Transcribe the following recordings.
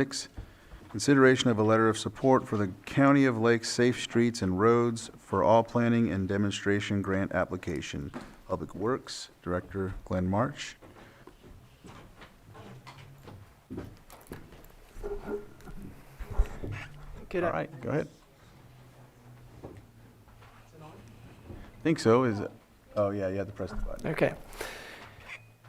6, consideration of a letter of support for the County of Lake Safe Streets and Roads for All Planning and Demonstration Grant Application. Public Works Director Glenn March. Good. All right, go ahead. Think so. Is it? Oh, yeah, you had to press the button. Okay.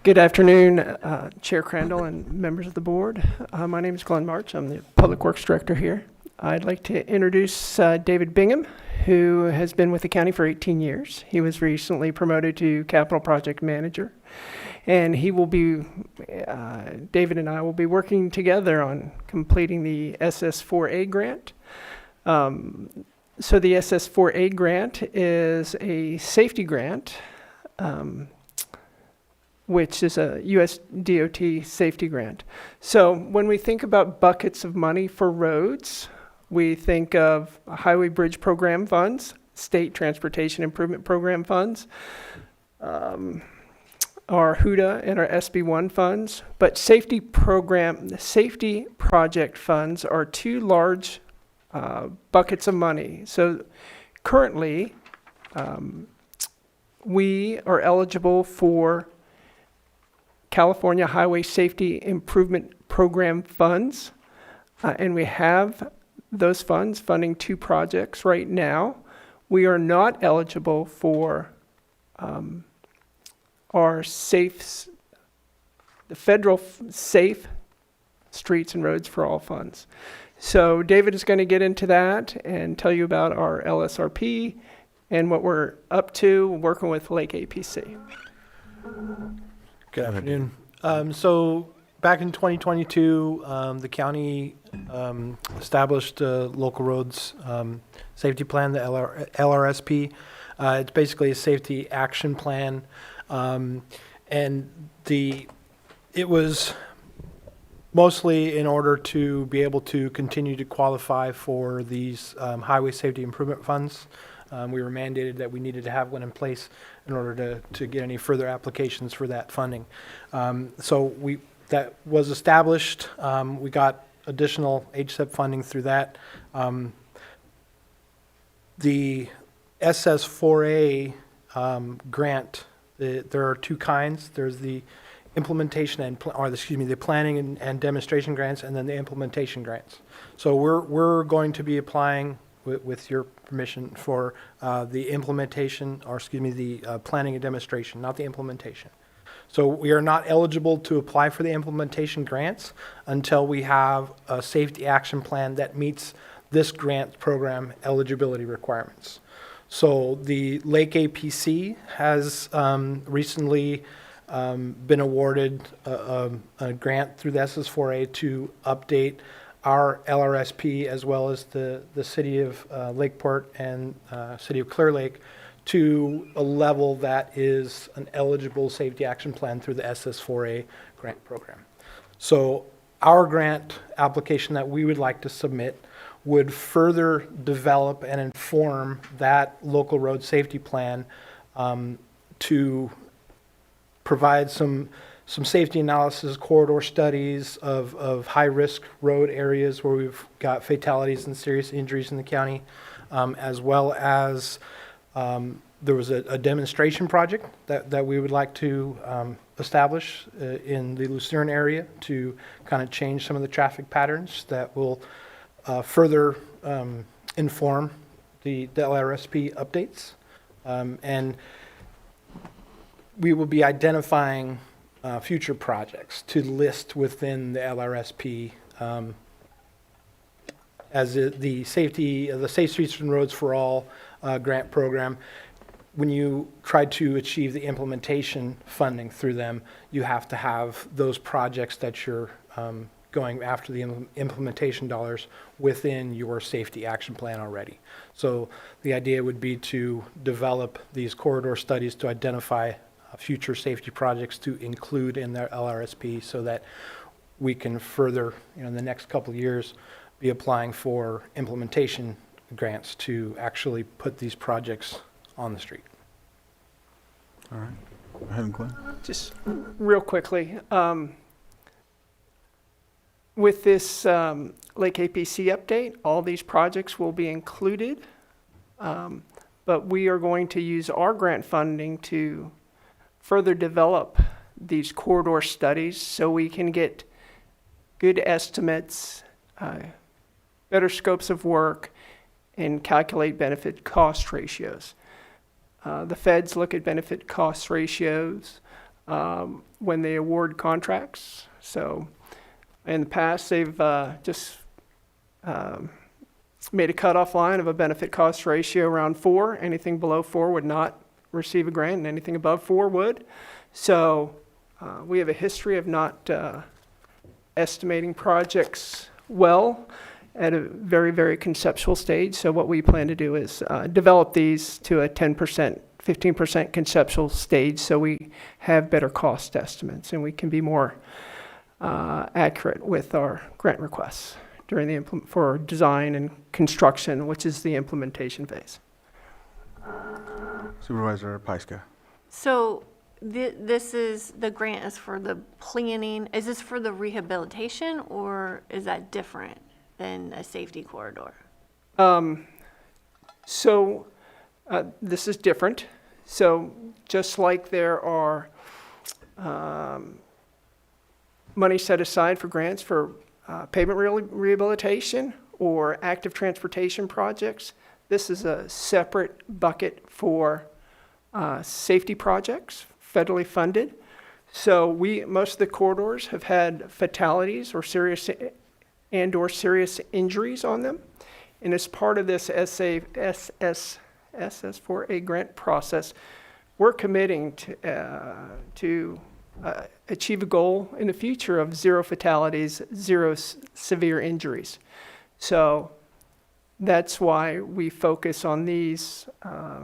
Good afternoon, Chair Crandall and members of the board. My name is Glenn March. I'm the Public Works Director here. I'd like to introduce David Bingham, who has been with the county for 18 years. He was recently promoted to Capital Project Manager. And he will be, David and I will be working together on completing the SS4A grant. So the SS4A grant is a safety grant, which is a US DOT safety grant. So when we think about buckets of money for roads, we think of highway bridge program funds, state transportation improvement program funds, our HUDA and our SB1 funds, but safety project funds are two large buckets of money. So currently, we are eligible for California Highway Safety Improvement Program funds, and we have those funds funding two projects right now. We are not eligible for our the federal Safe Streets and Roads for All funds. So David is going to get into that and tell you about our LSRP and what we're up to working with Lake APC. Good afternoon. So back in 2022, the county established a local roads safety plan, the LRSP. It's basically a safety action plan. And it was mostly in order to be able to continue to qualify for these highway safety improvement funds. We were mandated that we needed to have one in place in order to get any further applications for that funding. So that was established. We got additional HSEP funding through that. The SS4A grant, there are two kinds. There's the implementation the planning and demonstration grants, and then the implementation grants. So we're going to be applying with your permission for the implementation, the planning and demonstration, not the implementation. So we are not eligible to apply for the implementation grants until we have a safety action plan that meets this grant program eligibility requirements. So the Lake APC has recently been awarded a grant through the SS4A to update our LRSP as well as the city of Lakeport and city of Clear Lake to a level that is an eligible safety action plan through the SS4A grant program. So our grant application that we would like to submit would further develop and inform that local road safety plan to provide some safety analysis, corridor studies of high-risk road areas where we've got fatalities and serious injuries in the county, as well as there was a demonstration project that we would like to establish in the Lucerne area to kind of change some of the traffic patterns that will further inform the LRSP updates. And we will be identifying future projects to list within the LRSP as the Safe Streets and Roads for All grant program. When you try to achieve the implementation funding through them, you have to have those projects that you're going after the implementation dollars within your safety action plan already. So the idea would be to develop these corridor studies to identify future safety projects to include in their LRSP so that we can further, in the next couple of years, be applying for implementation grants to actually put these projects on the street. All right. Go ahead, Glenn. Just real quickly, With this Lake APC update, all these projects will be included, but we are going to use our grant funding to further develop these corridor studies so we can get good estimates, better scopes of work, and calculate benefit cost ratios. The feds look at benefit cost ratios when they award contracts. So in the past, they've just made a cutoff line of a benefit cost ratio around 4. Anything below 4 would not receive a grant, and anything above 4 would. So we have a history of not estimating projects well at a very, very conceptual stage. So what we plan to do is develop these to a 10%, 15% conceptual stage so we have better cost estimates and we can be more accurate with our grant requests during the for design and construction, which is the implementation phase. Supervisor Pyska. So this is, the grant is for the planning. Is this for the rehabilitation or is that different than a safety corridor? This is different. So just like there are money set aside for grants for pavement rehabilitation or active transportation projects, this is a separate bucket for safety projects, federally funded. So most of the corridors have had fatalities or serious injuries on them. And as part of this SS4A grant process, we're committing to achieve a goal in the future of 0 fatalities, 0 severe injuries. So that's why we focus on these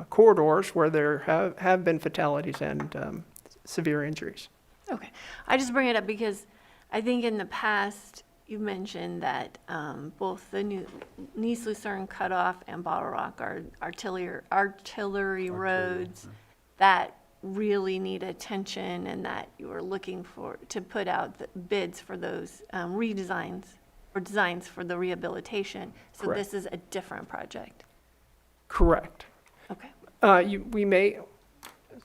corridors where there have been fatalities and severe injuries. Okay. I just bring it up because I think in the past you mentioned that both the new Nice Lucerne cutoff and Bottle Rock are artillery roads that really need attention and that you were looking to put out the bids for those redesigns or designs for the rehabilitation. So Correct. This is a different project. Correct. Okay. We may,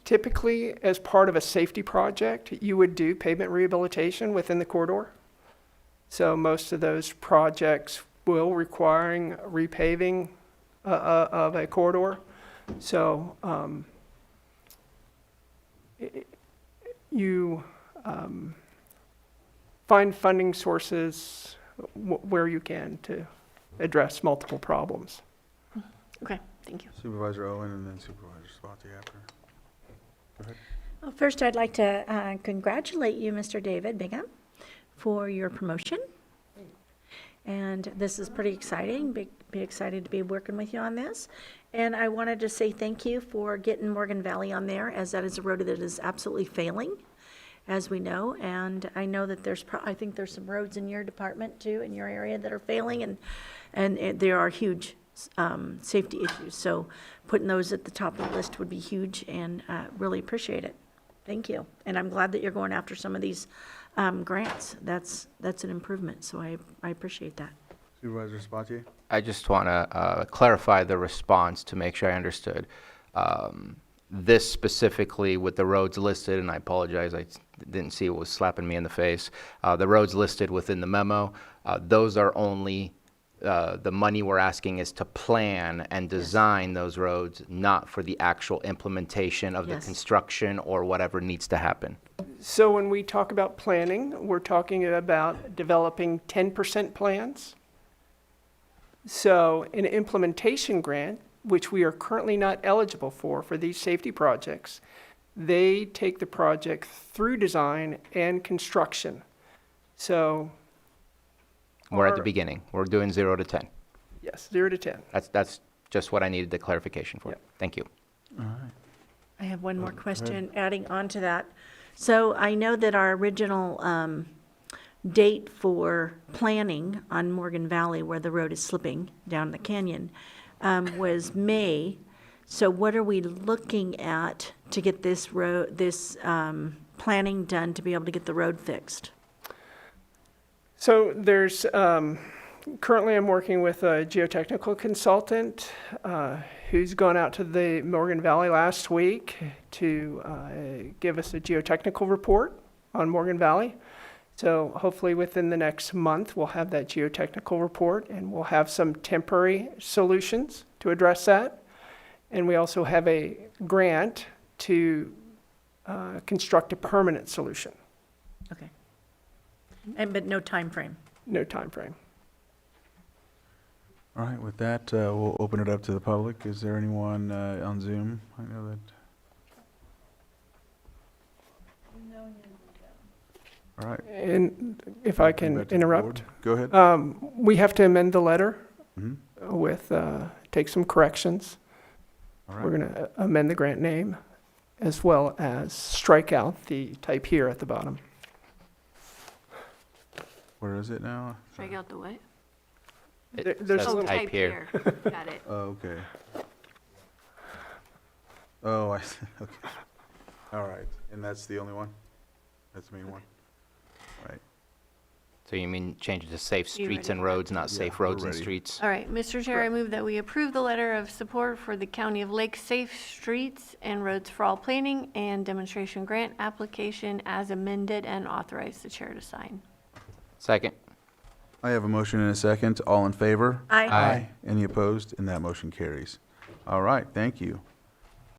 typically as part of a safety project, you would do pavement rehabilitation within the corridor. So most of those projects will requiring repaving of a corridor. So you find funding sources where you can to address multiple problems. Okay. Thank you. Supervisor Owen and then Supervisor Spati after. Go ahead. Well, first, I'd like to congratulate you, Mr. David Bingham, for your promotion. And this is pretty exciting. Be excited to be working with you on this. And I wanted to say thank you for getting Morgan Valley on there, as that is a road that is absolutely failing, as we know. And I know that I think there's some roads in your department too, in your area, that are failing, and there are huge safety issues. So putting those at the top of the list would be huge, and really appreciate it. Thank you. And I'm glad that you're going after some of these grants. That's an improvement, so I appreciate that. Supervisor Spati. I just want to clarify the response to make sure I understood. This specifically with the roads listed, and I apologize, I didn't see what was slapping me in the face. The roads listed within the memo, those are only, the money we're asking is to plan and design those roads, not for the actual implementation of the Yes. construction or whatever needs to happen. So when we talk about planning, we're talking about developing 10% plans. So an implementation grant, which we are currently not eligible for these safety projects, they take the project through design and construction. So We're at the Or- beginning. We're doing 0 to 10. yes, 0 to 10. That's just what I needed the clarification for. Yep. Thank you. I have one more question adding on to that. So I know that our original date for planning on Morgan Valley, where the road is slipping down the canyon, was May. So what are we looking at to get this planning done to be able to get the road fixed? So there's, currently I'm working with a geotechnical consultant who's gone out to the Morgan Valley last week to give us a geotechnical report on Morgan Valley. So hopefully within the next month, we'll have that geotechnical report and we'll have some temporary solutions to address that. And we also have a grant to construct a permanent solution. Okay. But no time frame. No time frame. All right, with that, we'll open it up to the public. Is there anyone on Zoom? I know that. All right. And if I Back can to the interrupt, board. Go ahead. we have to amend the letter Mhm. with, take some corrections. All We're right. going to amend the grant name as well as strike out the type here at the bottom. Where is it now? Strike out the what? There's a says little- type here. Got it. Oh, okay. Oh, I see, okay. All right, and that's the only one? That's the main one? Right. So you mean change it to safe You streets ready and for that? roads, not Yeah, safe we're roads and ready. streets? All right, Mr. Chair, I move that we approve the letter of support for the County of Lake Safe Streets and Roads for All Planning and Demonstration Grant application as amended and authorize the chair to sign. Second. I have a motion and a second. All in favor? Aye. Any opposed? And that motion carries. All right, thank you.